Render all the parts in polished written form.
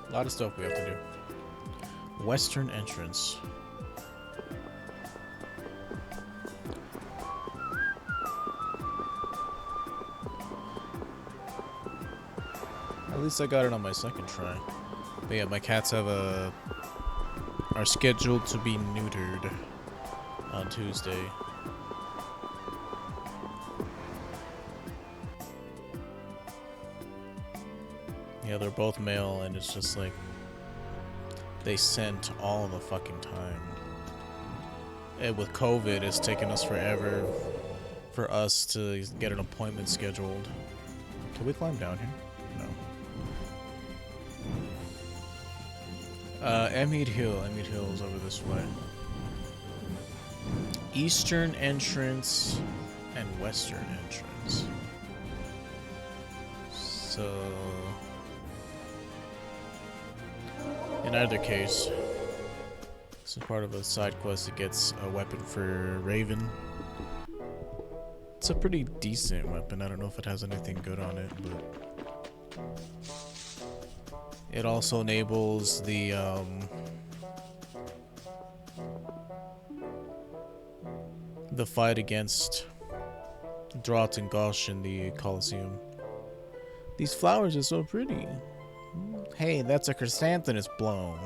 A lot of stuff we have to do. Western entrance. At least I got it on my second try. But yeah, my cats are scheduled to be neutered on Tuesday. Yeah, they're both male, and it's just like they scent all the fucking time. And with COVID, it's taken us forever for us to get an appointment scheduled. Can we climb down here? No. Emmead Hill. Emmead Hill is over this way. Eastern entrance and western entrance. So, in either case, this is part of a side quest that gets a weapon for Raven. It's a pretty decent weapon. I don't know if it has anything good on it, but it also enables the fight against Draught and Gosh in the Colosseum. These flowers are so pretty. Hey, that's a chrysanthemum is blown.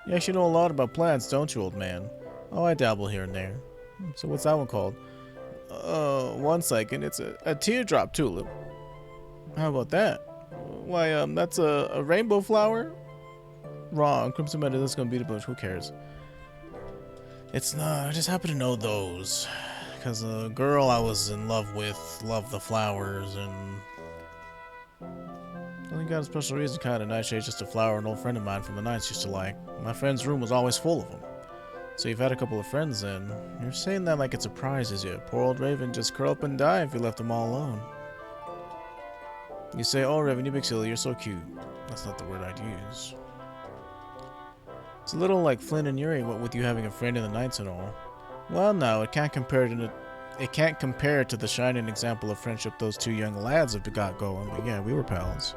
You actually know a lot about plants, don't you, old man? Oh, I dabble here and there. So what's that one called? 1 second, it's a teardrop tulip. How about that? Why, that's a rainbow flower? Wrong. Crimson Meadow, that's gonna be the bush. Who cares? It's not. I just happen to know those. Because the girl I was in love with loved the flowers, and I think got a special reason. Kind of nightshade, just a flower an old friend of mine from the nights used to like. My friend's room was always full of them. So you've had a couple of friends then. You're saying that like it surprises you. Poor old Raven just curl up and die if you left them all alone. You say, oh Raven, you big silly, you're so cute. That's not the word I'd use. It's a little like Flynn and Yuri, what with you having a friend in the nights and all. Well no, it can't compare to the shining example of friendship those two young lads have got going, but yeah, we were pals.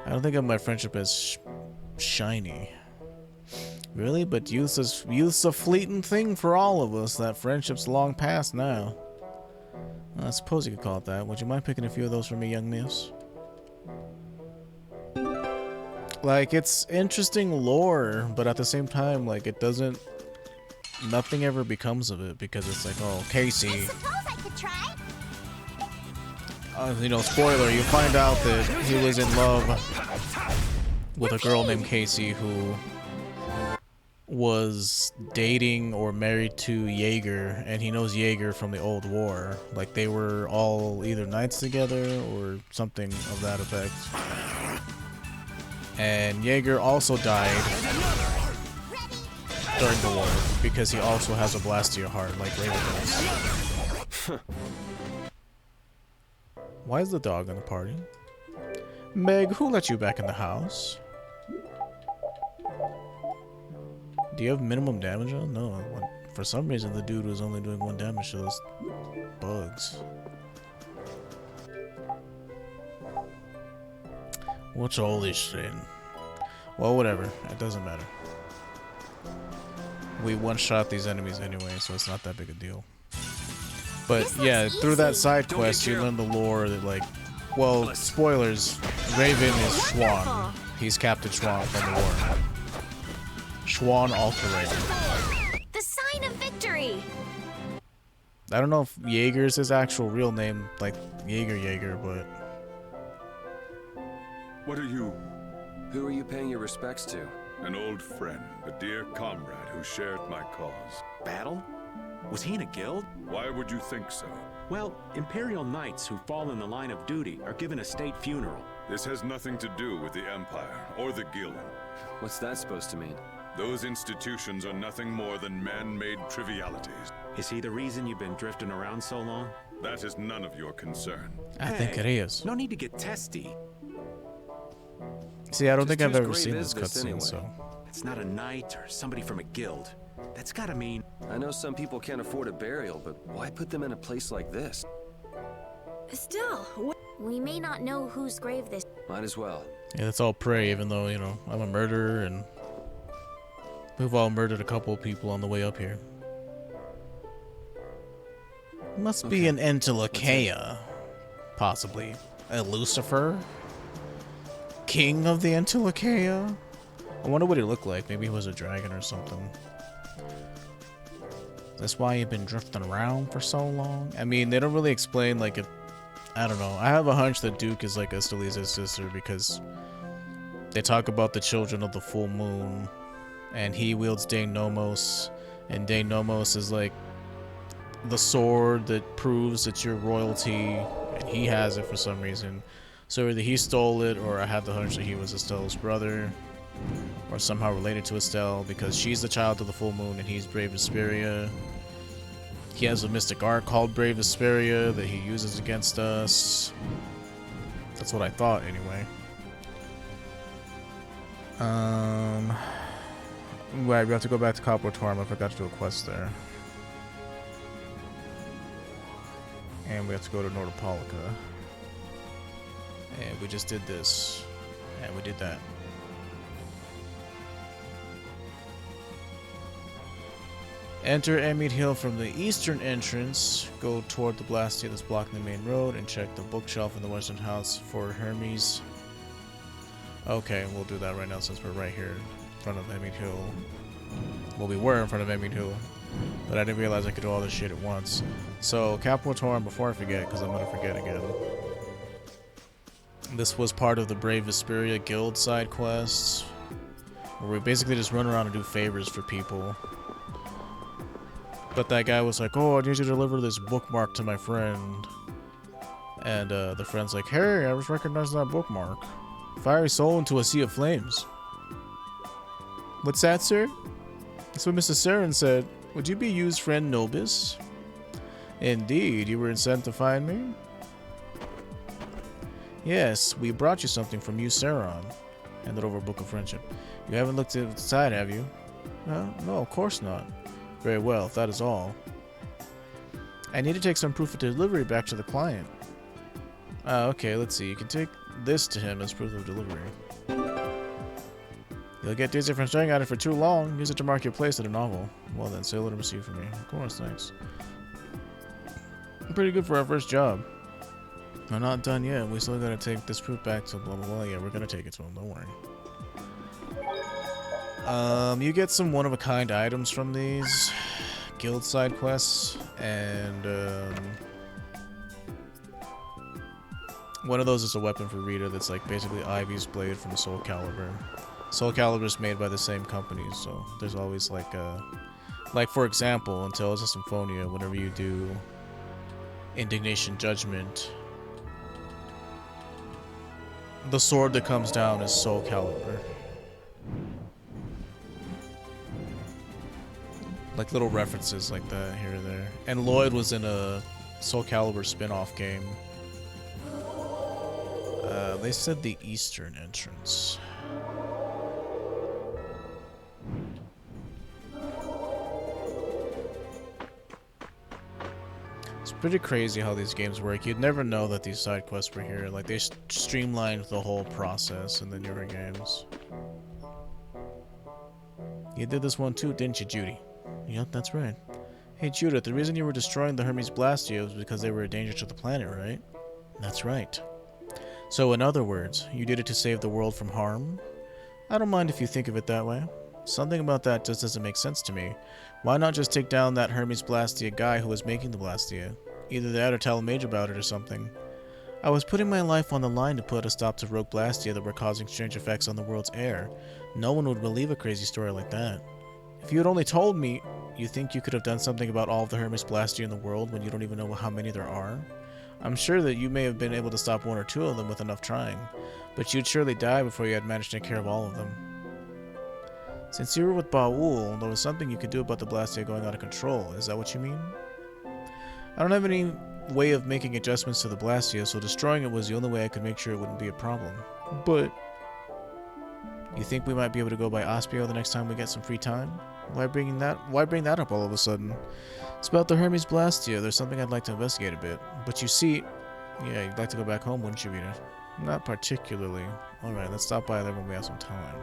I don't think of my friendship as shiny. Really? But youth's a fleeting thing for all of us. That friendship's long past now. I suppose you could call it that. Would you mind picking a few of those for me, young miss? Like, it's interesting lore, but at the same time, like, it doesn't... Nothing ever becomes of it, because it's like, oh, Casey... I suppose I could try. You know, spoiler, you find out that he was in love with a girl named Casey who was dating or married to Jaeger, and he knows Jaeger from the old war. Like, they were all either knights together or something of that effect. And Jaeger also died during the war because he also has a blast to your heart like Raven does. Why is the dog in the party? Meg, who let you back in the house? Do you have minimum damage on? No. For some reason, the dude was only doing 1 damage to those bugs. What's all this then? Well, whatever. It doesn't matter. We one-shot these enemies anyway, so it's not that big a deal. But yeah, through that side quest, you learn the lore that, like, well, spoilers, Raven is Schwan. He's Captain Schwan from the war. Schwan Alter Raven. The sign of victory. I don't know if Jaeger's his actual real name, like Jaeger, but... What are you? Who are you paying your respects to? An old friend, a dear comrade who shared my cause. Battle? Was he in a guild? Why would you think so? Well, Imperial Knights who fall in the line of duty are given a state funeral. This has nothing to do with the Empire or the Guild. What's that supposed to mean? Those institutions are nothing more than man-made trivialities. Is he the reason you've been drifting around so long? That is none of your concern. I think it is. No need to get testy. See, I don't think I've ever whose seen grave this is this cutscene, anyway? so... It's not a knight or somebody from a guild. That's gotta mean... I know some people can't afford a burial, but why put them in a place like this? Still, We may not know whose grave this. Might as well. Yeah, let's all pray, even though, you know, I'm a murderer and we've all murdered a couple of people on the way up here. Must be an Entelachea. Possibly. A Lucifer? King of the Entelachea? I wonder what he looked like. Maybe he was a dragon or something. That's why you've been drifting around for so long? I mean, they don't really explain, like, if... I don't know. I have a hunch that Duke is, like, Esteliza's sister because they talk about the children of the full moon, and he wields Dane Nomos, and Dane Nomos is, like, the sword that proves that you're royalty, and he has it for some reason. So either he stole it, or I had the hunch that he was Estelle's brother, or somehow related to Estelle, because she's the child of the full moon and he's Brave Vesperia. He has a mystic art called Brave Vesperia that he uses against us. That's what I thought, anyway. Right, we have to go back to Coppertorm. I forgot to do a quest there. And we have to go to Nordopolica. And we just did this. And we did that. Enter Emmead Hill from the eastern entrance. Go toward the Blastia that's blocking the main road and check the bookshelf in the western house for Hermes. Okay, we'll do that right now since we're right here in front of Emmead Hill. Well, we were in front of Emmead Hill, but I didn't realize I could do all this shit at once. So, Coppertorm, before I forget, because I'm going to forget again. This was part of the Brave Vesperia Guild side quests, where we basically just run around and do favors for people. But that guy was like, oh, I need you to deliver this bookmark to my friend. And the friend's like, hey, I just recognized that bookmark. Fiery soul into a sea of flames. What's that, sir? That's what Mrs. Saren said. Would you be used friend Nobis? Indeed, you were sent to find me? Yes, we brought you something from you, Saron. Handed over a book of friendship. You haven't looked inside, have you? No, of course not. Very well, if that is all. I need to take some proof of delivery back to the client. Okay, let's see. You can take this to him as proof of delivery. You'll get dizzy from staring at it for too long. Use it to mark your place in a novel. Well then, say hello to receive for me. Of course, thanks. Pretty good for our first job. We're not done yet. We still gotta take this proof back to blah blah blah. Yeah, we're gonna take it to him, don't worry. You get some one-of-a-kind items from these guild side quests, and one of those is a weapon for Rita that's like basically Ivy's blade from Soul Calibur. Soul Calibur is made by the same company, so there's always like for example, in Tales of Symphonia, whenever you do Indignation Judgment, the sword that comes down is Soul Calibur. Like little references like that here and there. And Lloyd was in a Soul Calibur spin-off game. They said the eastern entrance. It's pretty crazy how these games work. You'd never know that these side quests were here. Like, they streamlined the whole process in the newer games. You did this one too, didn't you, Judy? Yep, that's right. Hey, Judith, the reason you were destroying the Hermes Blastia was because they were a danger to the planet, right? That's right. So, in other words, you did it to save the world from harm? I don't mind if you think of it that way. Something about that just doesn't make sense to me. Why not just take down that Hermes Blastia guy who was making the Blastia? Either that or tell a mage about it or something. I was putting my life on the line to put a stop to rogue Blastia that were causing strange effects on the world's air. No one would believe a crazy story like that. If you had only told me, you think you could have done something about all of the Hermes Blastia in the world when you don't even know how many there are? I'm sure that you may have been able to stop one or two of them with enough trying, but you'd surely die before you had managed to take care of all of them. Since you were with Baul, there was something you could do about the Blastia going out of control. Is that what you mean? I don't have any way of making adjustments to the Blastia, so destroying it was the only way I could make sure it wouldn't be a problem. But you think we might be able to go by Aspio the next time we get some free time? Why bring that up all of a sudden? It's about the Hermes Blastia. There's something I'd like to investigate a bit. But you see, Yeah, you'd like to go back home, wouldn't you, Rita? Not particularly. Alright, let's stop by there when we have some time.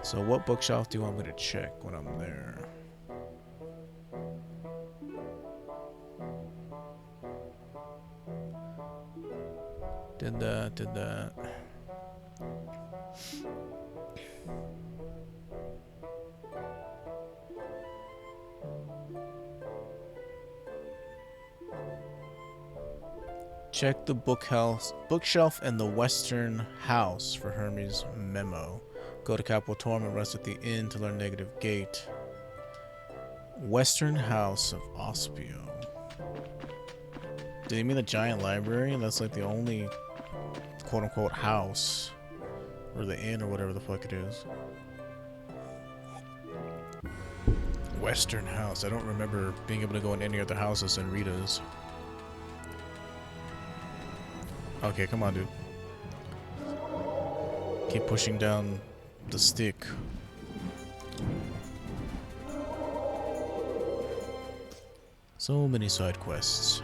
So what bookshelf do you want me to check when I'm there? Did that. Check the bookshelf and the Western House for Hermes' memo. Go to Capitorum and rest at the inn to learn negative gate. Western House of Ospio. Did he mean the giant library? That's like the only quote-unquote house. Or the inn or whatever the fuck it is. Western House. I don't remember being able to go in any other houses than Rita's. Okay, come on, dude. Keep pushing down the stick. So many side quests.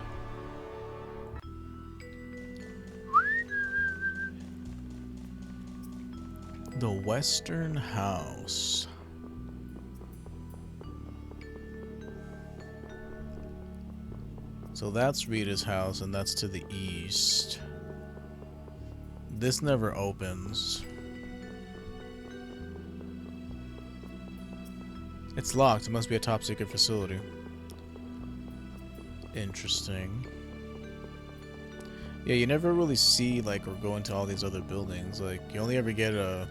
The Western House. So that's Rita's house, and that's to the east. This never opens. It's locked. It must be a top secret facility. Interesting. Yeah, you never really see, like, or go into all these other buildings. Like, you only ever get a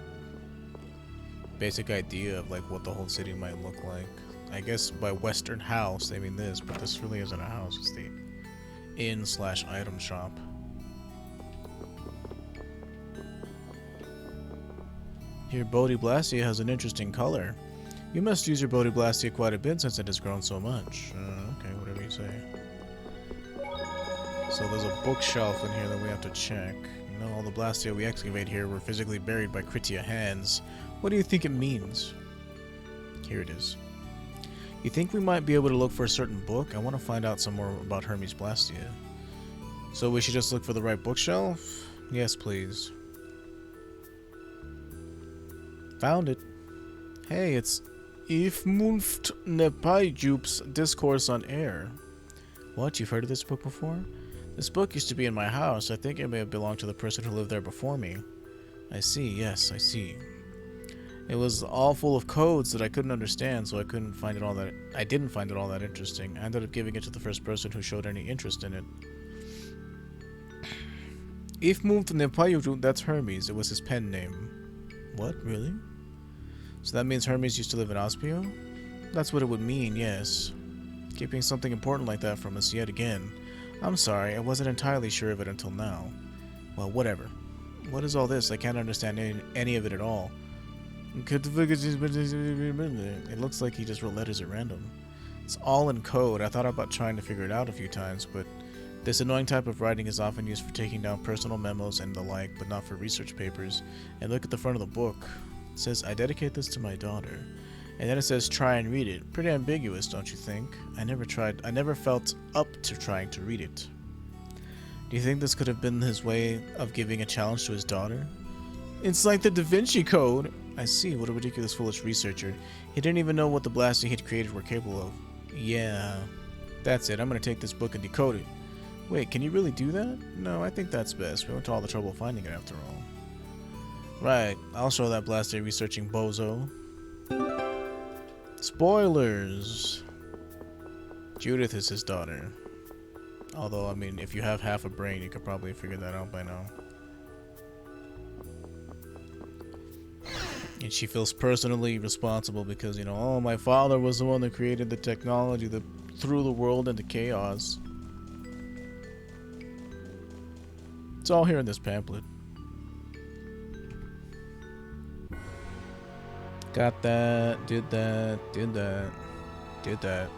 basic idea of, like, what the whole city might look like. I guess by Western House, they mean this, but this really isn't a house. It's the inn/item shop. Your Bodhi Blastia has an interesting color. You must use your Bodhi Blastia quite a bit since it has grown so much. Okay, whatever you say. So there's a bookshelf in here that we have to check. You know, all the Blastia we excavate here were physically buried by Kritia hands. What do you think it means? Here it is. You think we might be able to look for a certain book? I want to find out some more about Hermes Blastia. So we should just look for the right bookshelf? Yes, please. Found it. Hey, it's Ifmunft Nepajup's Discourse on Air. What? You've heard of this book before? This book used to be in my house. I think it may have belonged to the person who lived there before me. I see, yes, I see. It was all full of codes that I couldn't understand, so I didn't find it all that interesting. I ended up giving it to the first person who showed any interest in it. Ifmunft Nepajub, that's Hermes. It was his pen name. What? Really? So that means Hermes used to live in Ospio? That's what it would mean, yes. Keeping something important like that from us yet again. I'm sorry, I wasn't entirely sure of it until now. Well, whatever. What is all this? I can't understand any of it at all. It looks like he just wrote letters at random. It's all in code. I thought about trying to figure it out a few times, but this annoying type of writing is often used for taking down personal memos and the like, but not for research papers. And look at the front of the book. It says, I dedicate this to my daughter. And then it says, try and read it. Pretty ambiguous, don't you think? I never felt up to trying to read it. Do you think this could have been his way of giving a challenge to his daughter? It's like the Da Vinci Code! I see, what a ridiculous foolish researcher. He didn't even know what the Blastia he'd created were capable of. Yeah. That's it, I'm gonna take this book and decode it. Wait, can you really do that? No, I think that's best. We went to all the trouble finding it after all. Right, I'll show that Blastia researching bozo. Spoilers! Judith is his daughter. Although, I mean, if you have half a brain, you could probably figure that out by now. And she feels personally responsible because, you know, oh, my father was the one that created the technology that threw the world into chaos. It's all here in this pamphlet. Got that, did that, did that, did that.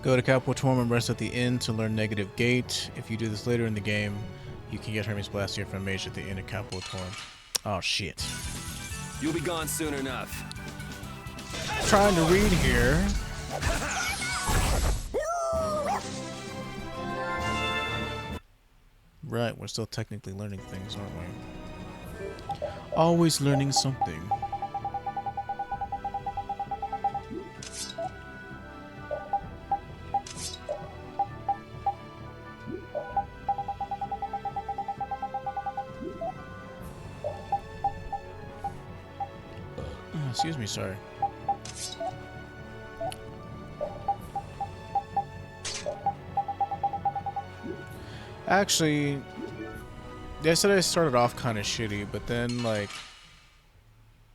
Go to Capitorum and rest at the inn to learn negative gate. If you do this later in the game, you can get Hermes Blastia from Mage at the inn at Capitorum. Oh shit. You'll be gone soon enough. Trying to read here. Right, we're still technically learning things, aren't we? Always learning something. Excuse me, sorry. Actually, yesterday started off kind of shitty, but then, like,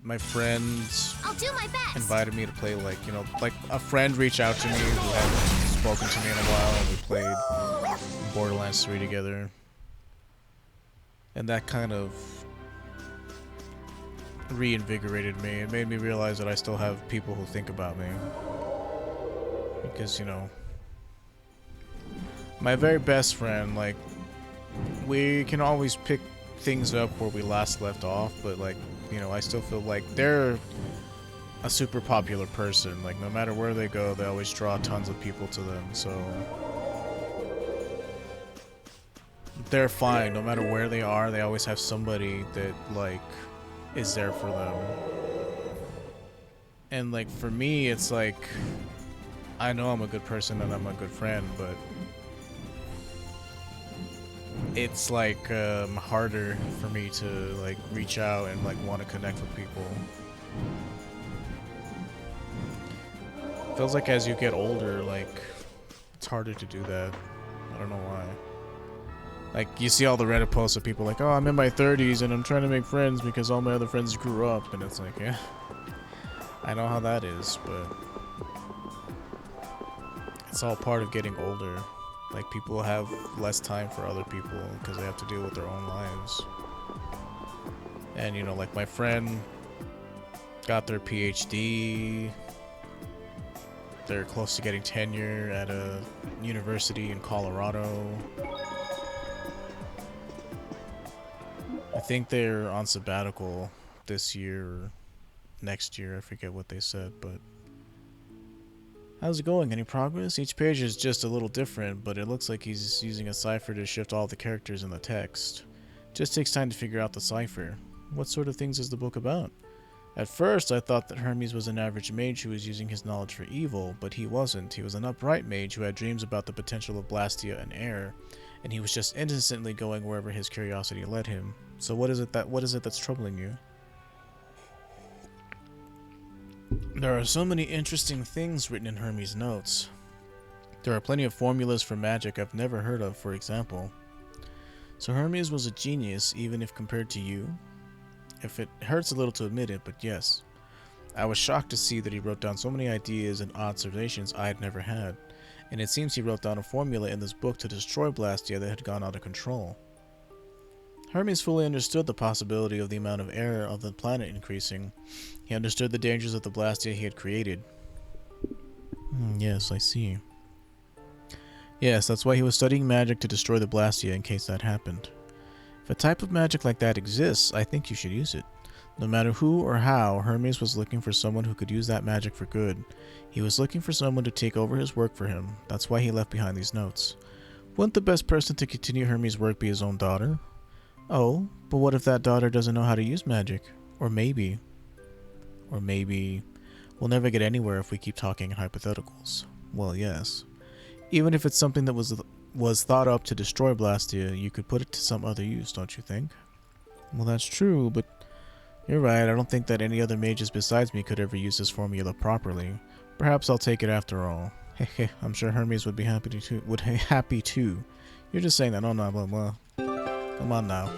my friends I'll do my best. invited me to play, like, you know, like, a friend reached out to me who hadn't spoken to me in a while, and we played Borderlands 3 together. And that kind of reinvigorated me. It made me realize that I still have people who think about me. Because, you know, my very best friend, like, we can always pick things up where we last left off, but, like, you know, I still feel like they're a super popular person. Like, no matter where they go, they always draw tons of people to them, so they're fine. No matter where they are, they always have somebody that, like, is there for them. And, like, for me, it's like, I know I'm a good person and I'm a good friend, but it's like harder for me to, like, reach out and, like, want to connect with people. Feels like as you get older, like, it's harder to do that. I don't know why. Like, you see all the Reddit posts of people like, oh, I'm in my 30s and I'm trying to make friends because all my other friends grew up, and it's like, yeah, I know how that is, but it's all part of getting older. Like, people have less time for other people because they have to deal with their own lives. And, you know, like, my friend got their PhD. They're close to getting tenure at a university in Colorado. I think they're on sabbatical this year or next year. I forget what they said, but how's it going? Any progress? Each page is just a little different, but it looks like he's using a cipher to shift all the characters in the text. Just takes time to figure out the cipher. What sort of things is the book about? At first, I thought that Hermes was an average mage who was using his knowledge for evil, but he wasn't. He was an upright mage who had dreams about the potential of Blastia and air, and he was just innocently going wherever his curiosity led him. So what is it that's troubling you? There are so many interesting things written in Hermes' notes. There are plenty of formulas for magic I've never heard of, for example. So Hermes was a genius, even if compared to you? If it hurts a little to admit it, but yes. I was shocked to see that he wrote down so many ideas and observations I had never had, and it seems he wrote down a formula in this book to destroy Blastia that had gone out of control. Hermes fully understood the possibility of the amount of air of the planet increasing. He understood the dangers of the Blastia he had created. Yes, I see. Yes, that's why he was studying magic to destroy the Blastia in case that happened. If a type of magic like that exists, I think you should use it. No matter who or how, Hermes was looking for someone who could use that magic for good. He was looking for someone to take over his work for him. That's why he left behind these notes. Wouldn't the best person to continue Hermes' work be his own daughter? Oh, but what if that daughter doesn't know how to use magic? Or maybe, we'll never get anywhere if we keep talking in hypotheticals. Well, yes. Even if it's something that was thought up to destroy Blastia, you could put it to some other use, don't you think? Well, that's true, but you're right. I don't think that any other mages besides me could ever use this formula properly. Perhaps I'll take it after all. Hehe, I'm sure Hermes would be happy too. You're just saying that. Oh no, blah blah. Come on now.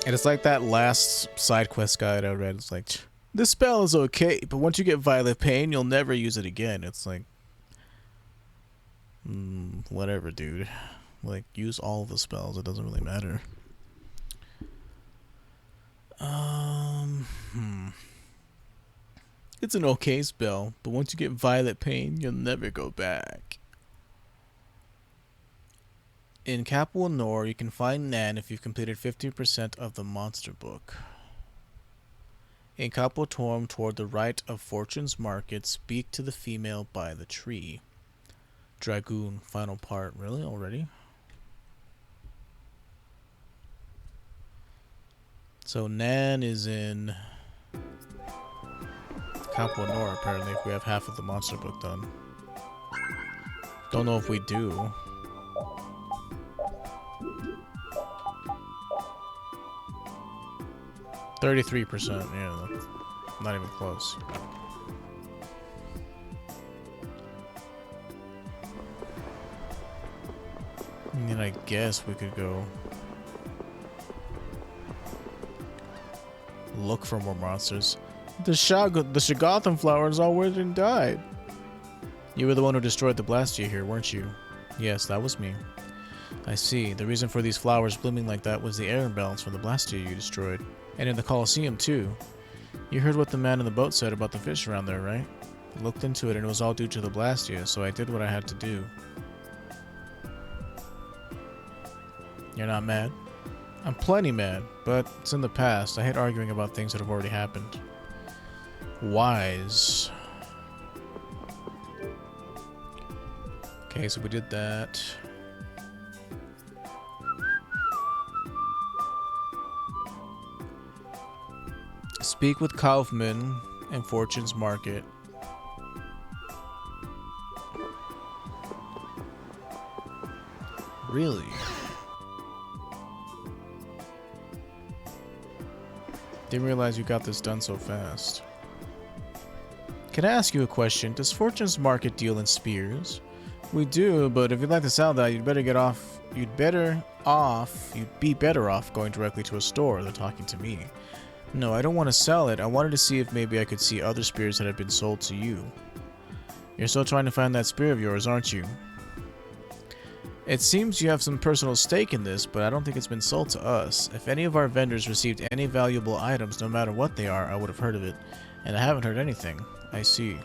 And it's like that last side quest guide I read. It's like, this spell is okay, but once you get Violet Pain, you'll never use it again. It's like, whatever, dude. Like, use all the spells. It doesn't really matter. It's an okay spell, but once you get Violet Pain, you'll never go back. In Capua Nor, you can find Nan if you've completed 50% of the monster book. In Capua Torm, toward the right of Fortune's Market, speak to the female by the tree. Dragoon, final part. Really? Already? So Nan is in Capua Nor, apparently, if we have half of the monster book done. Don't know if we do. %33%, yeah, that's not even close. I mean, I guess we could go look for more monsters. The Shoggotham flower is all withered and died. You were the one who destroyed the Blastia here, weren't you? Yes, that was me. I see. The reason for these flowers blooming like that was the air imbalance from the Blastia you destroyed. And in the Colosseum, too. You heard what the man in the boat said about the fish around there, right? I looked into it and it was all due to the Blastia, so I did what I had to do. You're not mad? I'm plenty mad, but it's in the past. I hate arguing about things that have already happened. Wise. Okay, so we did that. Speak with Kaufman and Fortune's Market. Really? Didn't realize you got this done so fast. Can I ask you a question? Does Fortune's Market deal in spears? We do, but if you'd like to sell that, you'd be better off going directly to a store than talking to me. No, I don't want to sell it. I wanted to see if maybe I could see other spears that had been sold to you. You're still trying to find that spear of yours, aren't you? It seems you have some personal stake in this, but I don't think it's been sold to us. If any of our vendors received any valuable items, no matter what they are, I would have heard of it. And I haven't heard anything. I see.